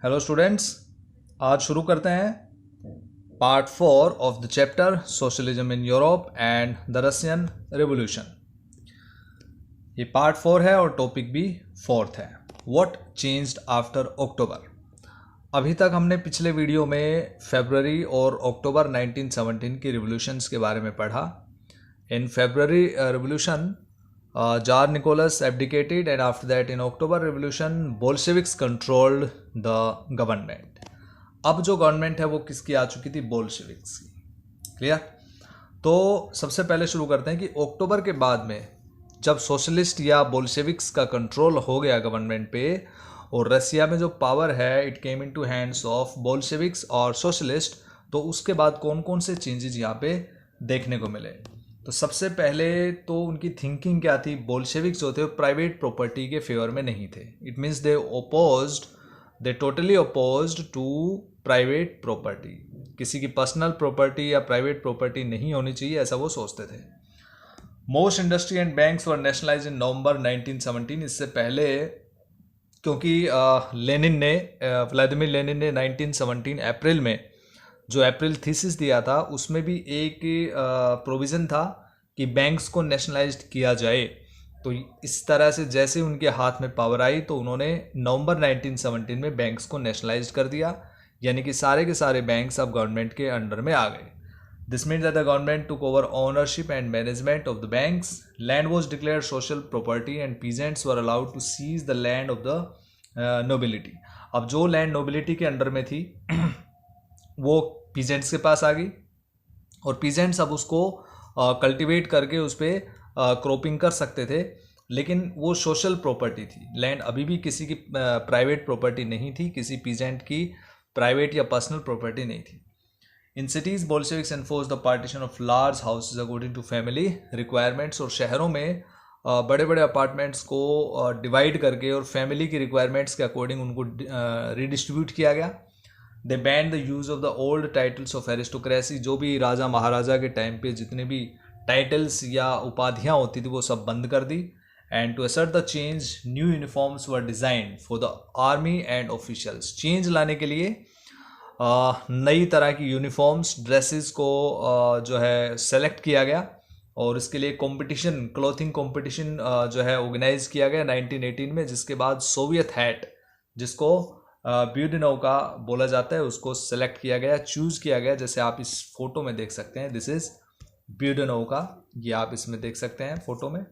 Hello students, आज शुरू करते हैं part 4 of the chapter socialism in Europe and the Russian revolution. ये पार्ट 4 है और टॉपिक भी फोर्थ है। व्हाट चेंज्ड आफ्टर अक्टूबर। अभी तक हमने पिछले वीडियो में फरवरी और अक्टूबर 1917 की रिवोल्यूशंस के बारे में पढ़ा। इन फरवरी revolution, Tsar Nicholas abdicated, and after that, in October Revolution, Bolsheviks controlled the government. अब जो गवर्नमेंट है वो किसकी आ चुकी थी? बोल्शेविक्स की। क्लियर? तो सबसे पहले शुरू करते हैं कि अक्टूबर के बाद में जब सोशलिस्ट या बोल्शेविक्स का कंट्रोल हो गया गवर्नमेंट पे और रसिया में जो पावर है it came into hands of Bolsheviks और सोशलिस्ट, तो उसके बाद कौन कौन से चेंजेस यहाँ पे देखने को मिले। तो सबसे पहले तो उनकी थिंकिंग क्या थी? बोल्शेविक्स जो थे वो प्राइवेट प्रॉपर्टी के फेवर में नहीं थे। It means they totally opposed to private property. किसी की पर्सनल प्रॉपर्टी या प्राइवेट प्रॉपर्टी नहीं होनी चाहिए, ऐसा वो सोचते थे। Most industry and banks were nationalise in November 1917। इससे पहले क्योंकि व्लादिमीर लेनिन ने 1917 अप्रैल में जो अप्रैल थीसिस दिया था उसमें भी एक प्रोविज़न था कि बैंक्स को नेशनलाइज्ड किया जाए। तो इस तरह से जैसे उनके हाथ में पावर आई तो उन्होंने नवंबर 1917 में बैंक्स को नेशनलाइज्ड कर दिया, यानी कि सारे के सारे बैंक्स अब गवर्नमेंट के अंडर में आ गए। This means that the government took over ownership and management of the banks. Land was declared social property and peasants were allowed to seize the land of the nobility. अब जो land nobility के under में थी वो peasants के पास आ गई और peasants अब उसको कल्टीवेट करके उस पर क्रॉपिंग कर सकते थे, लेकिन वो सोशल प्रॉपर्टी थी। लैंड अभी भी किसी की प्राइवेट प्रॉपर्टी नहीं थी, किसी पीजेंट की प्राइवेट या पर्सनल प्रॉपर्टी नहीं थी। In cities Bolsheviks enforce the partition of large houses according to family requirements. और शहरों में बड़े बड़े अपार्टमेंट्स को डिवाइड करके और फैमिली की रिक्वायरमेंट्स के अकॉर्डिंग उनको रिडिस्ट्रीब्यूट किया गया। They banned the use of the old titles of aristocracy. जो भी राजा महाराजा के टाइम पे जितने भी टाइटल्स या उपाधियाँ होती थी वो सब बंद कर दी। And to assert the change new uniforms were design for the army and officials. Change लाने के लिए नई तरह की यूनिफॉर्म्स ड्रेसेस को जो है सेलेक्ट किया गया और इसके लिए कंपटीशन, क्लॉथिंग कंपटीशन जो है ऑर्गेनाइज किया गया 1918 में, जिसके बाद सोवियत हैट जिसको ब्यूडिनोवा बोला जाता है उसको सेलेक्ट किया गया, चूज़ किया गया। जैसे आप इस फोटो में देख सकते हैं, दिस इज़ ब्यूडिनोवा, ये आप इसमें देख सकते हैं फोटो में।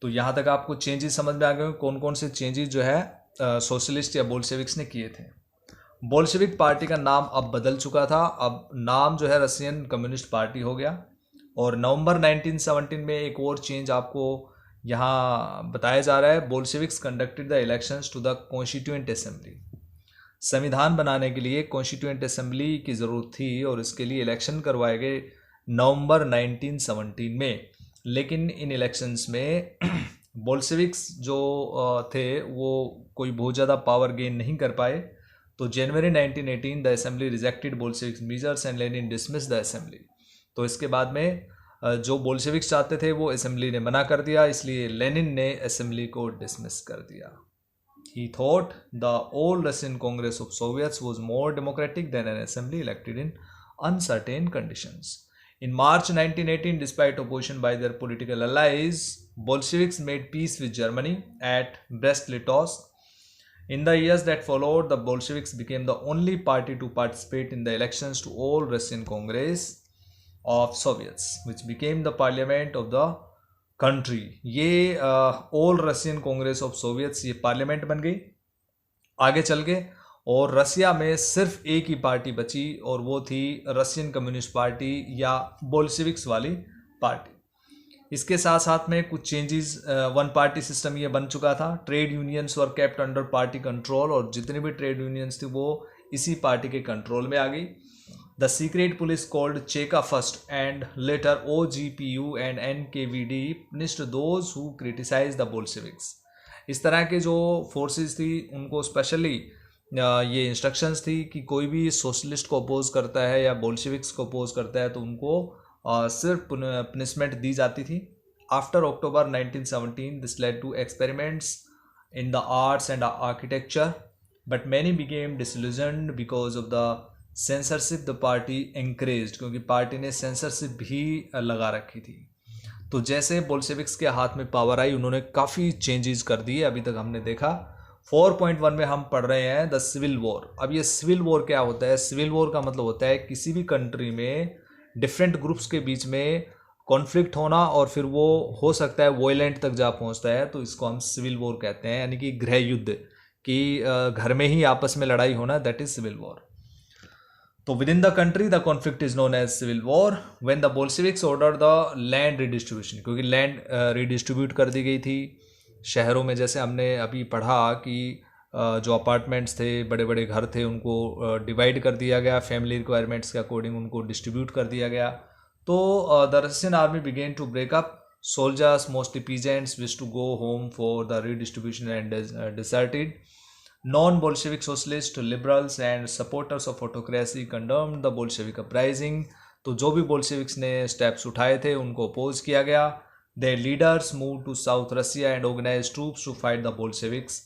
तो यहाँ तक आपको चेंजेस समझ में आ गए कौन कौन से चेंजेस जो है सोशलिस्ट या बोल्शेविक्स ने किए थे। बोल्शेविक पार्टी का नाम अब बदल चुका था, अब नाम जो है रशियन कम्युनिस्ट पार्टी हो गया। और नवंबर 1917 में एक और चेंज आपको यहाँ बताया जा रहा है। Bolsheviks conducted the elections to the constituent assembly. संविधान बनाने के लिए कॉन्स्टिट्यूएंट असेंबली की ज़रूरत थी और इसके लिए इलेक्शन करवाए गए नवंबर 1917 में। लेकिन इन इलेक्शंस में बोल्शेविक्स जो थे वो कोई बहुत ज़्यादा पावर गेन नहीं कर पाए। तो जनवरी 1918 the assembly rejected Bolsheviks measures and Lenin dismiss the assembly. तो इसके बाद में जो बोल्शेविक्स चाहते थे वो असेंबली ने मना कर दिया, इसलिए लेनिन ने असेंबली को डिसमिस कर दिया। He thought the old Russian Congress of Soviets was more democratic than an assembly elected in uncertain conditions. In March 1918, despite opposition by their political allies, Bolsheviks made peace with Germany at Brest-Litovsk. In the years that followed, the Bolsheviks became the only party to participate in the elections to all Russian Congress of Soviets, which became the parliament of the country. ये all Russian congress of soviets ये parliament बन गई आगे चल के, और रसिया में सिर्फ एक ही पार्टी बची और वो थी रशियन कम्युनिस्ट पार्टी या बोल्शेविक्स वाली पार्टी। इसके साथ साथ में कुछ चेंजेस, वन पार्टी सिस्टम ये बन चुका था। ट्रेड यूनियंस वर केप्ट अंडर पार्टी कंट्रोल, और जितने भी ट्रेड यूनियंस थी वो इसी पार्टी के कंट्रोल में आ गई। The secret police called Cheka first and later OGPU and NKVD punished those who criticized the Bolsheviks. इस तरह के जो फोर्सेस थी उनको स्पेशली ये इंस्ट्रक्शंस थी कि कोई भी सोशलिस्ट को अपोज करता है या बोल्शेविक्स को अपोज करता है तो उनको सिर्फ पनिशमेंट दी जाती थी। After October 1917 this led to experiments in the arts and architecture. But many became disillusioned because of the censorship the party encouraged, क्योंकि पार्टी ने सेंसरशिप भी लगा रखी थी। तो जैसे बोल्शेविक्स के हाथ में पावर आई, उन्होंने काफ़ी चेंजेस कर दिए। अभी तक हमने देखा 4.1 में हम पढ़ रहे हैं द सिविल वॉर। अब ये सिविल वॉर क्या होता है? सिविल वॉर का मतलब होता है किसी भी कंट्री में डिफरेंट ग्रुप्स के बीच में कॉन्फ्लिक्ट होना और फिर वो हो सकता है वॉयलेंट तक जा पहुंचता है, तो इसको हम सिविल वॉर कहते हैं, यानी कि गृह युद्ध, कि घर में ही आपस में लड़ाई होना, दैट इज सिविल वॉर। तो within the country the conflict is known as civil war. When the Bolsheviks order the land redistribution, क्योंकि लैंड रिडिस्ट्रीब्यूट कर दी गई थी शहरों में। जैसे हमने अभी पढ़ा कि जो अपार्टमेंट्स थे, बड़े बड़े घर थे, उनको डिवाइड कर दिया गया, फैमिली रिक्वायरमेंट्स के अकॉर्डिंग उनको डिस्ट्रीब्यूट कर दिया गया। तो the Russian army began to break up, soldiers, mostly peasants, wished to go home for the redistribution and deserted. Non-Bolshevik socialists, liberals and supporters of autocracy condemned the Bolshevik uprising. तो जो भी Bolsheviks ने steps उठाए थे उनको oppose किया गया। Their leaders moved to South Russia and organized troops to fight the Bolsheviks.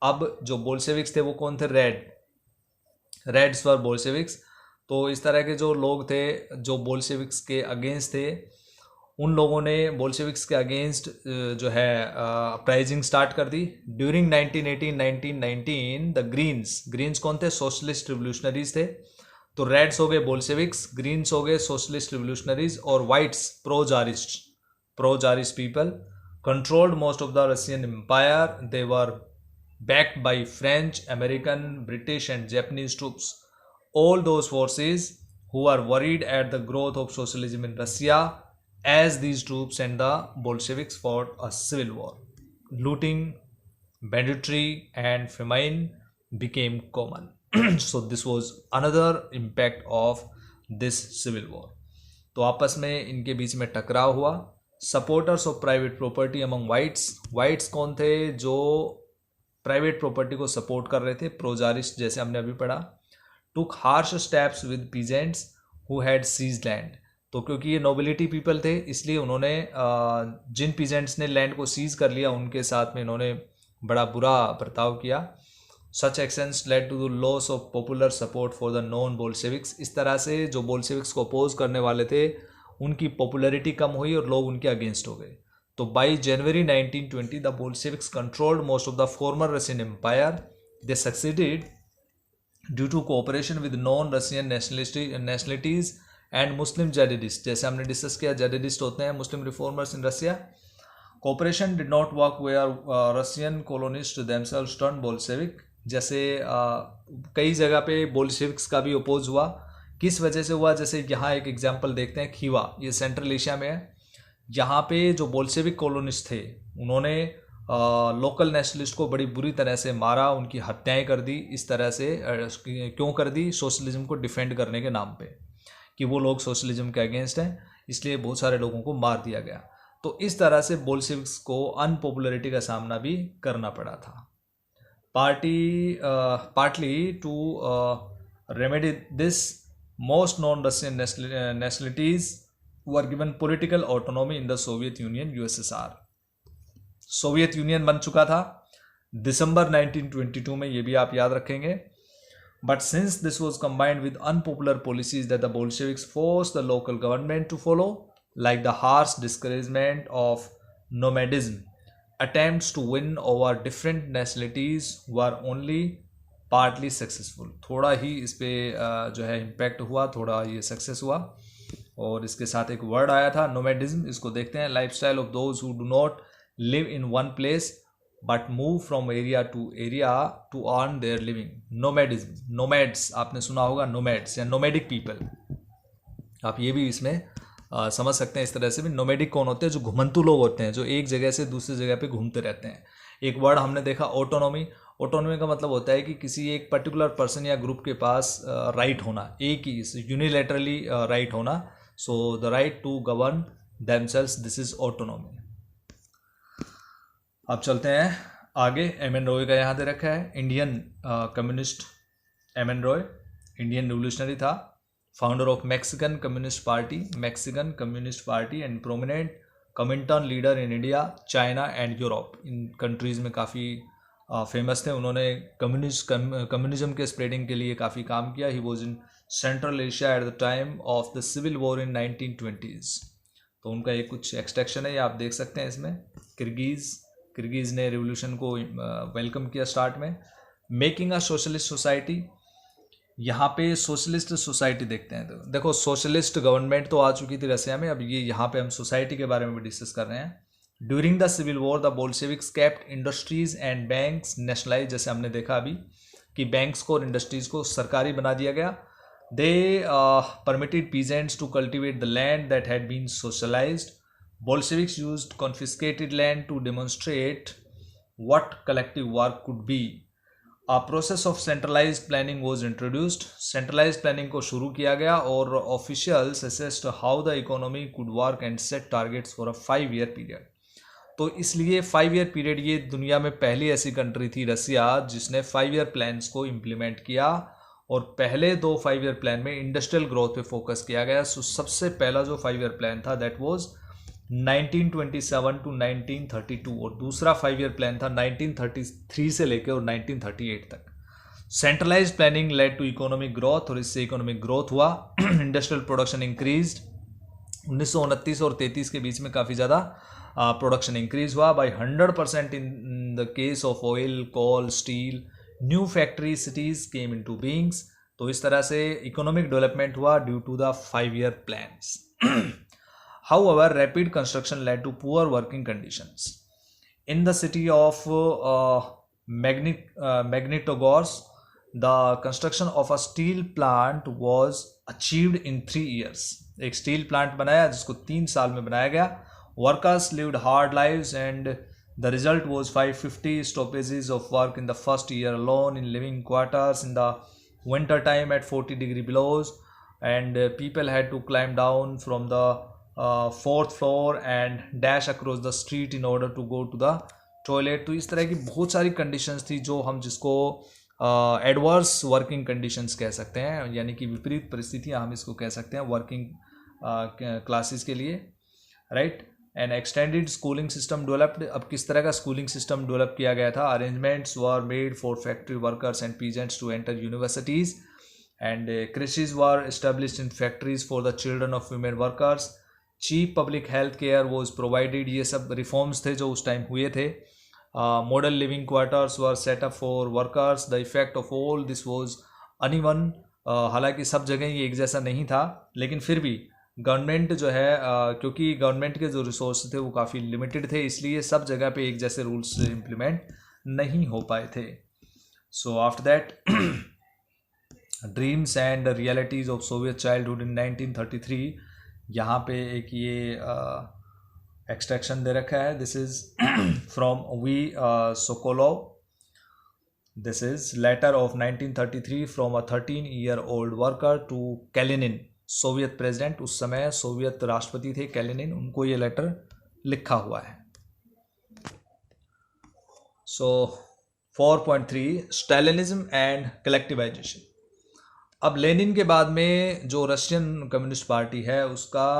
अब जो बोल्शेविक्स थे वो कौन थे? रेड्स वर बोल्शेविक्स। तो इस तरह के जो लोग थे जो बोल्शेविक्स के अगेंस्ट थे, उन लोगों ने बोल्शेविक्स के अगेंस्ट जो है अपराइजिंग स्टार्ट कर दी। ड्यूरिंग 1918-1919 द ग्रीन्स कौन थे? सोशलिस्ट रिवोल्यूशनरीज थे। तो रेड्स हो गए बोल्शेविक्स, ग्रीन्स हो गए सोशलिस्ट रिवोल्यूशनरीज, और whites pro tsarist people controlled most of the Russian empire. They were backed by French, American, British and Japanese troops. All those forces who are worried at the growth of socialism in Russia, as these troops and the Bolsheviks fought a civil war. Looting, banditry and famine became common. So this was another impact of this civil war. तो आपस में इनके बीच में टकराव हुआ। Supporters of private property among whites कौन थे? जो प्राइवेट प्रॉपर्टी को सपोर्ट कर रहे थे, प्रोजारिस्ट, जैसे हमने अभी पढ़ा। Took harsh steps with peasants who had seized land. तो क्योंकि ये नोबिलिटी पीपल थे, इसलिए उन्होंने जिन पीजेंट्स ने लैंड को सीज कर लिया उनके साथ में इन्होंने बड़ा बुरा बर्ताव किया। Such actions led to the loss of popular support for the non Bolsheviks. इस तरह से जो बोल्शेविक्स को अपोज करने वाले थे उनकी पॉपुलैरिटी कम हुई और लोग उनके अगेंस्ट हो गए। तो by January 1920 the Bolsheviks controlled most of the former Russian empire. They succeeded due to cooperation with non Russian nationalities and Muslim jadidist. जैसे हमने डिस्कस किया, जेडिडिस्ट होते हैं Muslim reformers in Russia. Cooperation did not work where Russian colonists themselves turn Bolshevik. जैसे कई जगह पे Bolsheviks का भी अपोज हुआ। किस वजह से हुआ? जैसे यहाँ एक एग्जाम्पल देखते हैं, खीवा, ये सेंट्रल एशिया में है। यहाँ पे जो बोल्शेविक कॉलोनिस्ट थे उन्होंने लोकल नेशनलिस्ट को बड़ी बुरी तरह से मारा, उनकी हत्याएं कर दी। इस तरह से क्यों कर दी? सोशलिज्म को डिफेंड करने के नाम पे, कि वो लोग सोशलिज्म के अगेंस्ट हैं, इसलिए बहुत सारे लोगों को मार दिया गया। तो इस तरह से बोल्शेविक्स को अनपॉपुलरिटी का सामना भी करना पड़ा था। Partly to remedy this, most non-Russian nationalities were given political autonomy in the Soviet Union, USSR. Soviet union बन चुका था दिसंबर 1922 में, ये भी आप याद रखेंगे। But since this was combined with unpopular policies that the Bolsheviks forced the local government to follow, like the harsh discouragement of nomadism, attempts to win over different nationalities were only partly successful. थोड़ा ही इस पर जो है impact हुआ, थोड़ा ये success हुआ। और इसके साथ एक वर्ड आया था नोमैडिज्म, इसको देखते हैं। Lifestyle of those who do not live in one place but move from area to earn their living. Nomadism, nomads आपने सुना होगा, नोमैड्स या नोमैडिक पीपल, आप ये भी इसमें समझ सकते हैं। इस तरह से भी नोमैडिक कौन होते हैं? जो घुमंतु लोग होते हैं, जो एक जगह से दूसरी जगह पे घूमते रहते हैं। एक वर्ड हमने देखा ऑटोनॉमी। ऑटोनॉमी का मतलब होता है कि किसी एक पर्टिकुलर पर्सन या ग्रुप के पास राइट होना, एक ही यूनिलैटरली राइट होना। So the right to govern themselves, this is autonomy. अब चलते हैं आगे। एम एन रॉय का यहाँ दे रखा है, Indian communist. M N Roy Indian revolutionary था, founder of Mexican communist party and prominent Comintern leader in India, China and Europe. इन कंट्रीज़ में काफ़ी फेमस थे। उन्होंने कम्युनिज्म के स्प्रेडिंग के लिए काफ़ी काम किया। He was in Central Asia at the time of the civil war in 1920s। तो उनका ये कुछ एक्सट्रैक्शन है, ये आप देख सकते हैं इसमें। किर्गिज़ ने रिवोल्यूशन को वेलकम किया स्टार्ट में। मेकिंग अ सोशलिस्ट सोसाइटी, यहाँ पे सोशलिस्ट सोसाइटी देखते हैं। तो देखो सोशलिस्ट गवर्नमेंट तो आ चुकी थी रसिया में, अब ये यहाँ पे हम सोसाइटी के बारे में भी डिस्कस कर रहे हैं। During the civil war the Bolsheviks kept industries and banks nationalise, जैसे हमने देखा अभी कि बैंक्स को और इंडस्ट्रीज को सरकारी बना दिया गया। They permitted peasants to cultivate the land that had been socialised. Bolsheviks used confiscated land to demonstrate what collective work could be. A process of centralized planning was introduced. Centralized planning को शुरू किया गया और officials assessed how the economy could work and set targets for a 5-year period. तो इसलिए 5-year period, ये दुनिया में पहली ऐसी कंट्री थी रसिया जिसने 5-year प्लान्स को इम्प्लीमेंट किया। और पहले 2 5-year प्लान में इंडस्ट्रियल ग्रोथ पे फोकस किया गया। सो सबसे पहला जो 5-year प्लान था दैट वाज 1927 टू 1932 और दूसरा 5-year प्लान था 1933 से लेकर और 1938 तक। Centralised planning led to economic growth, और इससे इकोनॉमिक ग्रोथ हुआ। Industrial production increased. 1929 और 33 के बीच में काफ़ी ज़्यादा प्रोडक्शन इंक्रीज हुआ by 100% in the case of oil, coal, steel. New factory cities came into beings. तो इस तरह से इकोनॉमिक डेवलपमेंट हुआ due to the 5-year plans. However, rapid construction led to poor working conditions. In the city of Magnitogorsk, the construction of a steel plant was achieved in 3 years. एक steel plant बनाया जिसको 3 साल में बनाया गया। Workers lived hard lives and the result was 550 stoppages of work in the first year alone in living quarters in the winter time at 40 degree below, and people had to climb down from the 4th floor and dash across the street in order to go to the toilet। तो इस तरह की बहुत सारी conditions थी जो हम जिसको एडवर्स वर्किंग कंडीशंस कह सकते हैं, यानी कि विपरीत परिस्थितियां हम इसको कह सकते हैं वर्किंग क्लासेस के लिए, right. And extended schooling system developed. अब किस तरह का स्कूलिंग सिस्टम डेवलप किया गया था? Arrangements were made for factory workers and peasants to enter universities, and creches were established in factories for the children of women workers. Cheap public health care was provided. ये सब reforms थे जो उस time हुए थे। Model living quarters were set up for workers. The effect of all this was uneven. हालांकि सब जगह ये एक जैसा नहीं था, लेकिन फिर भी गवर्नमेंट जो है क्योंकि गवर्नमेंट के जो रिसोर्स थे वो काफ़ी लिमिटेड थे, इसलिए सब जगह पे एक जैसे रूल्स इम्प्लीमेंट नहीं हो पाए थे। So after that dreams and realities of Soviet childhood in 1933, यहाँ पे एक ये एक्सट्रैक्शन दे रखा है। This is from V Sokolov. This is letter of 1933 from a 13-year-old worker to Kalinin, Soviet president. उस समय सोवियत राष्ट्रपति थे कैलिनिन, उनको ये लेटर लिखा हुआ है। सो 4.3 स्टालिनिज्म एंड कलेक्टिवाइजेशन। अब लेनिन के बाद में जो रशियन कम्युनिस्ट पार्टी है उसका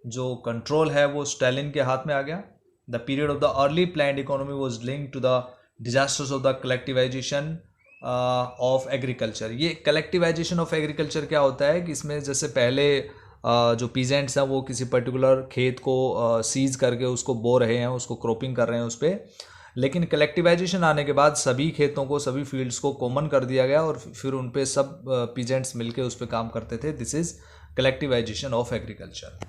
जो कंट्रोल है वो स्टालिन के हाथ में आ गया। The period of the early planned economy was linked to the disasters of the collectivisation of agriculture. ये कलेक्टिवाइजेशन ऑफ एग्रीकल्चर क्या होता है कि इसमें जैसे पहले जो पीजेंट्स हैं वो किसी पर्टिकुलर खेत को सीज करके उसको बो रहे हैं, उसको क्रॉपिंग कर रहे हैं उस पर, लेकिन कलेक्टिवाइजेशन आने के बाद सभी खेतों को, सभी फील्ड्स को कॉमन कर दिया गया और फिर उन पे सब पीजेंट्स मिलके उस पर काम करते थे। This is collectivisation of agriculture.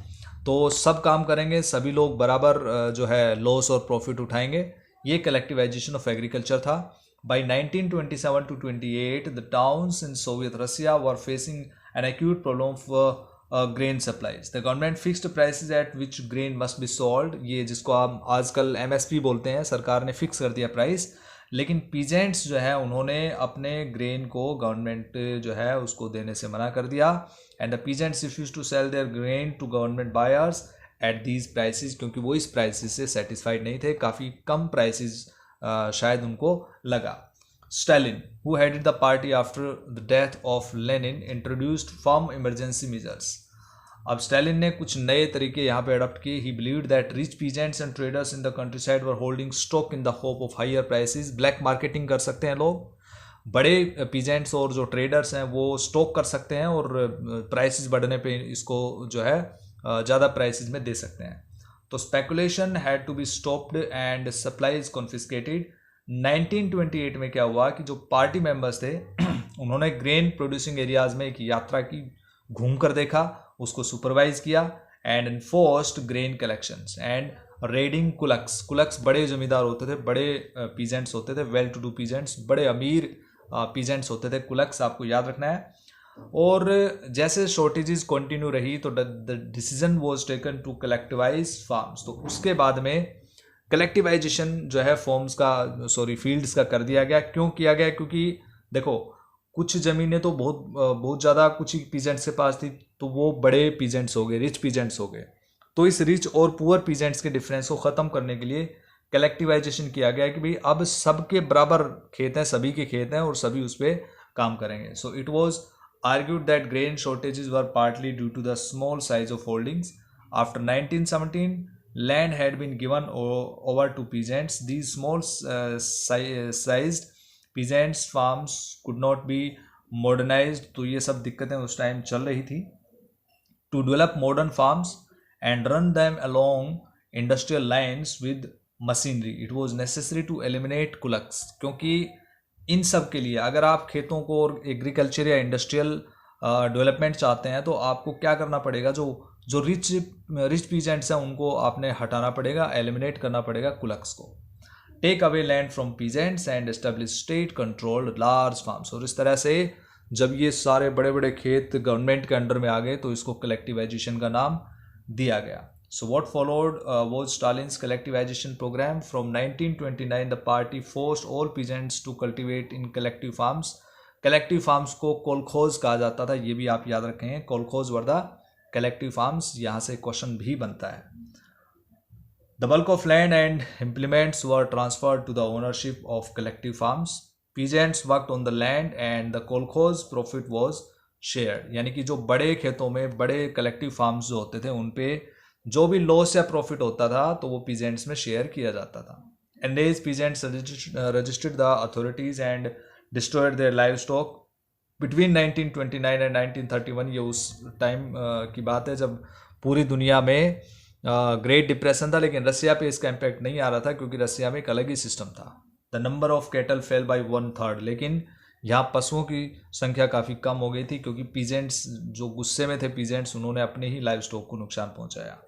तो सब काम करेंगे, सभी लोग बराबर जो है लॉस और प्रॉफिट उठाएंगे, ये कलेक्टिवाइजेशन ऑफ एग्रीकल्चर था। By 1927 to 28 the towns in Soviet Russia were facing an acute problem of grain supplies. The government fixed prices at which grain must be sold. ये जिसको आप आजकल MSP बोलते हैं, सरकार ने फिक्स कर दिया प्राइस, लेकिन पीजेंट्स जो है उन्होंने अपने ग्रेन को गवर्नमेंट जो है उसको देने से मना कर दिया। And the peasants refuse to sell their grain to government buyers at these prices, क्योंकि वो इस प्राइसेस से सेटिस्फाइड नहीं थे, काफ़ी कम प्राइसेस शायद उनको लगा। Stalin, who headed the party after the death of Lenin, introduced firm emergency measures. अब स्टालिन ने कुछ नए तरीके यहाँ पे अडॉप्ट किए. He believed that rich peasants and traders in the countryside were holding stock in the hope of higher prices. Black marketing कर सकते हैं लोग, बड़े पीजेंट्स और जो ट्रेडर्स हैं वो स्टॉक कर सकते हैं और प्राइसेस बढ़ने पे इसको जो है ज़्यादा प्राइसेस में दे सकते हैं. तो speculation had to be stopped and supplies confiscated. 1928 में क्या हुआ कि जो पार्टी मेंबर्स थे उन्होंने ग्रेन प्रोड्यूसिंग एरियाज में एक यात्रा की, घूम कर देखा, उसको सुपरवाइज किया and enforced grain collections and raiding kulaks. Kulaks बड़े जमींदार होते थे, बड़े पीजेंट्स होते थे, वेल टू डू पीजेंट्स, बड़े अमीर पीजेंट्स होते थे. कुलक्स आपको याद रखना है. और जैसे शॉर्टेजेस कंटिन्यू रही तो the decision was taken to collectivise farms. तो उसके बाद में कलेक्टिवाइजेशन जो है फॉर्म्स का, फील्ड्स का कर दिया गया. क्यों किया गया? क्योंकि देखो कुछ ज़मीनें तो बहुत ज़्यादा कुछ ही पीजेंट्स के पास थी, तो वो बड़े पीजेंट्स हो गए, रिच पीजेंट्स हो गए. तो इस रिच और पुअर पीजेंट्स के डिफरेंस को ख़त्म करने के लिए कलेक्टिवाइजेशन किया गया कि भाई अब सबके बराबर खेत हैं, सभी के खेत हैं और सभी उस पर काम करेंगे. So it was argued that grain shortages were partly due to the small size of holdings. After 1917, land had been given over to peasants. These small sized peasants farms could not be modernized. तो ये सब दिक्कतें उस time चल रही थी. To develop modern farms and run them along industrial lines with machinery, it was necessary to eliminate kulaks. क्योंकि इन सब के लिए अगर आप खेतों को और एग्रीकल्चर या इंडस्ट्रियल डेवलपमेंट चाहते हैं तो आपको क्या करना पड़ेगा, जो रिच पीजेंट्स हैं उनको आपने हटाना पड़ेगा, एलिमिनेट करना पड़ेगा कुलक्स को. Take away land from peasants and establish state controlled large farms. और इस तरह से जब ये सारे बड़े बड़े खेत गवर्नमेंट के अंडर में आ गए तो इसको कलेक्टिवाइजेशन का नाम दिया गया. So what followed was Stalin's collectivization program. From 1929, the party forced all peasants to cultivate in collective farms. Collective farms को कोलखोज कहा जाता था, ये भी आप याद रखें. कोलखोज वर द collective farms. यहाँ से क्वेश्चन भी बनता है. The bulk of land and implements were transferred to the ownership of collective farms. Peasants worked on the land and the kolkhoz profit was shared. यानी कि जो बड़े खेतों में बड़े collective farms जो होते थे उन पे जो भी लॉस या प्रॉफिट होता था तो वो पीजेंट्स में शेयर किया जाता था. एंडेज peasants resisted the authorities and destroyed their livestock. Between 1929 and 1931, ये उस टाइम की बात है जब पूरी दुनिया में ग्रेट डिप्रेशन था, लेकिन रसिया पे इसका इम्पैक्ट नहीं आ रहा था क्योंकि रसिया में एक अलग ही सिस्टम था. The number of cattle fail by 1/3. लेकिन यहाँ पशुओं की संख्या काफ़ी कम हो गई थी क्योंकि पीजेंट्स जो गुस्से में थे, पीजेंट्स उन्होंने अपने ही लाइव स्टॉक को नुकसान पहुँचाया.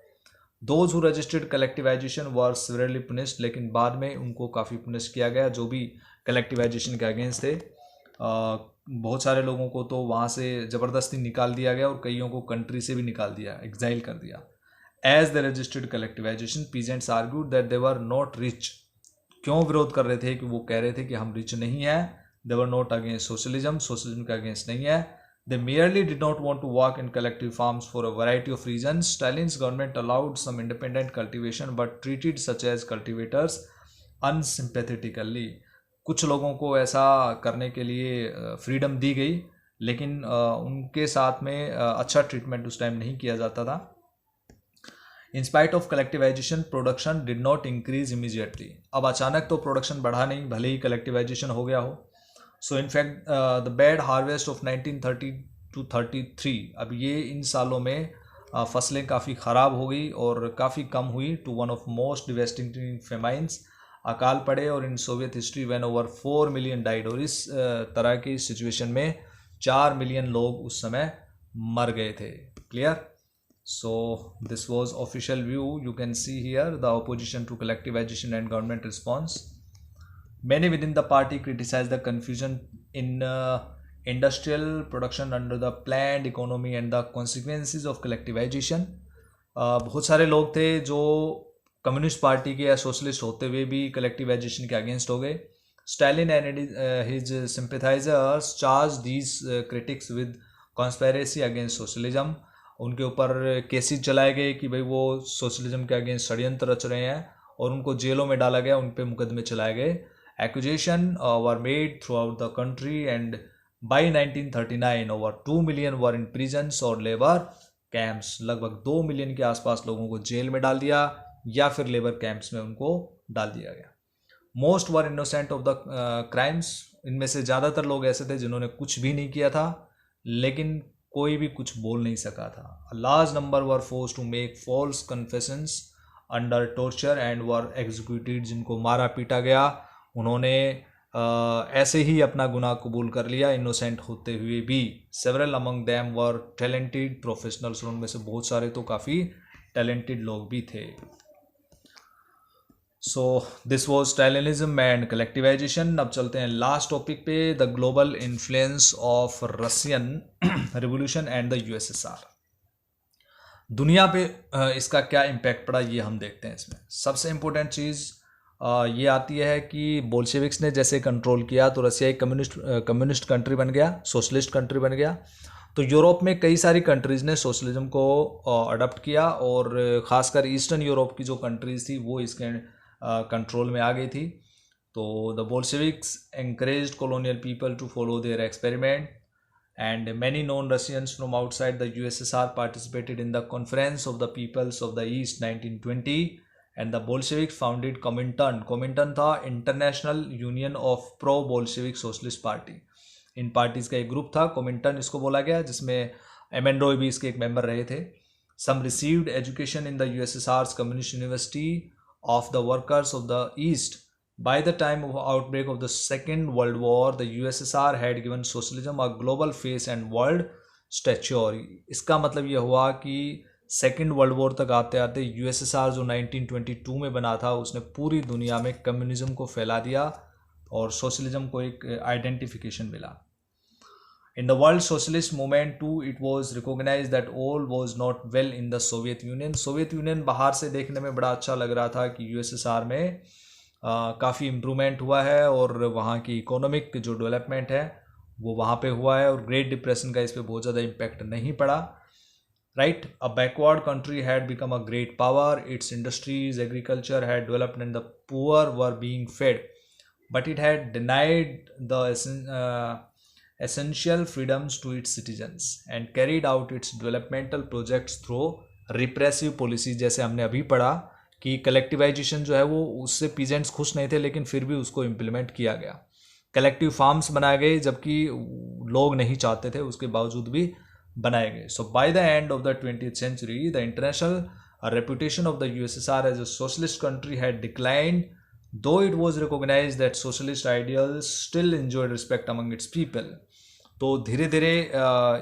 Those who registered collectivization were severely punished. लेकिन बाद में उनको काफ़ी पुनिश किया गया जो भी कलेक्टिवाइजेशन के अगेंस्ट थे. बहुत सारे लोगों को तो वहाँ से ज़बरदस्ती निकाल दिया गया और कईयों को कंट्री से भी निकाल दिया, एग्जाइल कर दिया. As the registered collectivisation, peasants argued that they were not rich. क्यों विरोध कर रहे थे? कि वो कह रहे थे कि हम रिच नहीं हैं. They were not against socialism, socialism के अगेंस्ट नहीं है. They merely did not want to work in collective farms for a variety of reasons. Stalin's government allowed some independent cultivation but treated such as cultivators unsympathetically. कुछ लोगों को ऐसा करने के लिए फ्रीडम दी गई, लेकिन उनके साथ में अच्छा ट्रीटमेंट उस टाइम नहीं किया जाता था. In spite of collectivization, production did not increase immediately. अब अचानक तो प्रोडक्शन बढ़ा नहीं, भले ही कलेक्टिवाइजेशन हो गया हो. So in fact the bad harvest of 1930 to 33, अब ये इन सालों में फसलें काफ़ी ख़राब हो गई और काफ़ी कम हुई. To one of most devastating famines, अकाल पड़े. और in Soviet history when over 4 million died. और इस तरह की सिचुएशन में 4 मिलियन लोग उस समय मर गए थे. Clear? So this was official view. You can see here the opposition to collectivisation and government response. Many within the party criticized the confusion in industrial production under the planned economy and the consequences of collectivization. बहुत सारे लोग थे जो communist party के या socialist होते हुए भी कलेक्टिवाइजेशन के अगेंस्ट हो गए. Stalin and his sympathisers charge these critics with conspiracy against socialism. उनके ऊपर केसेस चलाए गए कि भाई वो सोशलिज्म के अगेंस्ट षड्यंत्र रच रहे हैं और उनको जेलों में डाला गया, उन पे मुकदमे चलाए गए. Accusations were made throughout the country and by 1939 over 2 million were in prisons or labor camps, लगभग 2 मिलियन के आसपास लोगों को जेल में डाल दिया या फिर लेबर कैंप्स में उनको डाल दिया गया। Most were innocent of the crimes, इनमें से ज़्यादातर लोग ऐसे थे जिन्होंने कुछ भी नहीं किया था, लेकिन कोई भी कुछ बोल नहीं सका था। A large number were forced to make false confessions under torture and were executed, जिनको मारा पीटा गया, उन्होंने ऐसे ही अपना गुनाह कबूल कर लिया इनोसेंट होते हुए भी। Several among them were talented professionals, उनमें से बहुत सारे तो काफ़ी टैलेंटेड लोग भी थे। So this was Stalinism and collectivisation. अब चलते हैं लास्ट टॉपिक पे, the global influence of Russian revolution and the USSR. दुनिया पे इसका क्या इम्पैक्ट पड़ा ये हम देखते हैं। इसमें सबसे इम्पोर्टेंट चीज़ ये आती है कि बोल्शेविक्स ने जैसे कंट्रोल किया तो रसिया एक कम्युनिस्ट कंट्री बन गया, सोशलिस्ट कंट्री बन गया। तो यूरोप में कई सारी कंट्रीज़ ने सोशलिज्म को अडॉप्ट किया और ख़ासकर ईस्टर्न यूरोप की जो कंट्रीज़ थी वो इसके कंट्रोल में आ गई थी। तो the Bolsheviks encouraged colonial people to follow their experiment, and many known Russians from outside the USSR participated in the Conference of the Peoples of the East 1920, and the Bolsheviks founded Comintern. Comintern था international union of pro Bolshevik socialist party. In parties का एक group था, कोमिंटर्न इसको बोला गया, जिसमें M N Roy भी इसके एक मेंबर रहे थे। Some received education in the USSR communist university of the workers of the East. By the time of outbreak of the Second World War, the USSR had given socialism a global face and world stature. इसका मतलब ये हुआ कि second world war तक आते आते USSR जो 1922 में बना था उसने पूरी दुनिया में कम्युनिज्म को फैला दिया और सोशलिज्म को एक आइडेंटिफिकेशन मिला। In the world socialist movement too, it was recognized that all was not well in the Soviet Union. Soviet union बाहर से देखने में बड़ा अच्छा लग रहा था कि यूएसएसआर में काफ़ी इम्प्रूवमेंट हुआ है और वहाँ की इकोनॉमिक जो डेवलपमेंट है वो वहाँ पे हुआ है और ग्रेट डिप्रेशन का इस पर बहुत ज़्यादा इम्पैक्ट नहीं पड़ा। Right, a backward country had become a great power, it's industries agriculture had developed and the poor were being fade, but it had denied the essential freedoms to its citizens and carried out its developmental projects through repressive policies। जैसे हमने अभी पढ़ा कि collectivisation जो है वो उससे peasants खुश नहीं थे, लेकिन फिर भी उसको इम्प्लीमेंट किया गया। कलेक्टिव फार्म्स बनाए गए जबकि लोग नहीं चाहते थे, उसके बावजूद भी बनाए गए। So by the end of the 20th century, the international reputation of the USSR as a socialist country had declined, though it was recognized that socialist ideals still enjoyed respect among its people। तो धीरे धीरे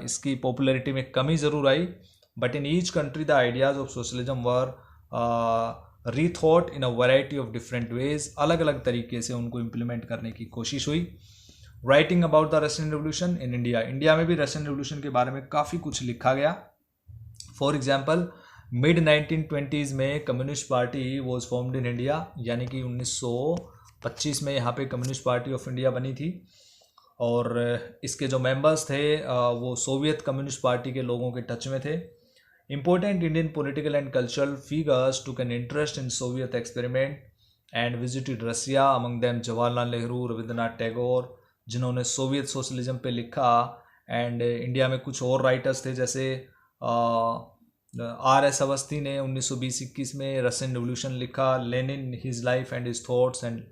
इसकी popularity में कमी ज़रूर आई, but in each country the ideas of socialism were rethought in a variety of different ways. अलग अलग तरीके से उनको इम्प्लीमेंट करने की कोशिश हुई। Writing about the Russian revolution in India, India में भी रशियन रिवोल्यूशन के बारे में काफ़ी कुछ लिखा गया। फॉर एग्जाम्पल, मिड 1920s में communist party was formed in India, यानी कि 1925 में यहाँ पे कम्युनिस्ट पार्टी ऑफ इंडिया बनी थी और इसके जो मेंबर्स थे वो सोवियत कम्युनिस्ट पार्टी के लोगों के टच में थे। Important Indian political and cultural figures took an interest in Soviet experiment and visited Russia, among them Jawaharlal Nehru, Rabindranath Tagore, जिन्होंने सोवियत सोशलिज्म पे लिखा। एंड इंडिया में कुछ और राइटर्स थे, जैसे R.S. अवस्थी ने 1920-21 में रशियन रिवोल्यूशन लिखा, Lenin his life and his thoughts, and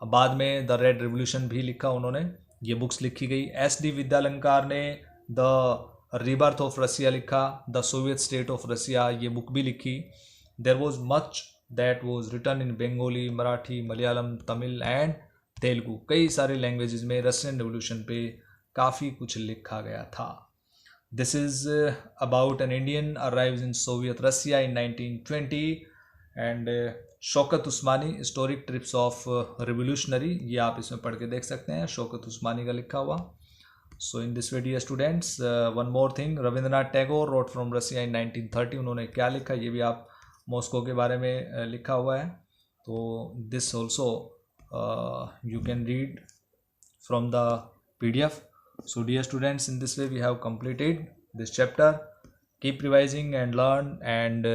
बाद में द रेड रिवोल्यूशन भी लिखा उन्होंने, ये बुक्स लिखी गई। S.D. विद्यालंकार ने द रीबर्थ ऑफ रसिया लिखा, the Soviet state of Russia, ये बुक भी लिखी। There was much that was written in Bengali, Marathi, Malayalam, Tamil and Telugu, कई सारे लैंग्वेजेस में रशियन रिवोल्यूशन पे काफ़ी कुछ लिखा गया था। This is about an Indian arrives in Soviet Russia in 1920 and Shaukat Usmani, historic trips of revolutionary, ये आप इसमें पढ़ के देख सकते हैं, शौकत उस्मानी का लिखा हुआ। So in this video students, one more thing, Rabindranath Tagore wrote from Russia in 1930, उन्होंने क्या लिखा ये भी आप मॉस्को के बारे में लिखा हुआ है। तो this also you can read from the PDF. So dear students, in this way we have completed this chapter. Keep revising and learn, and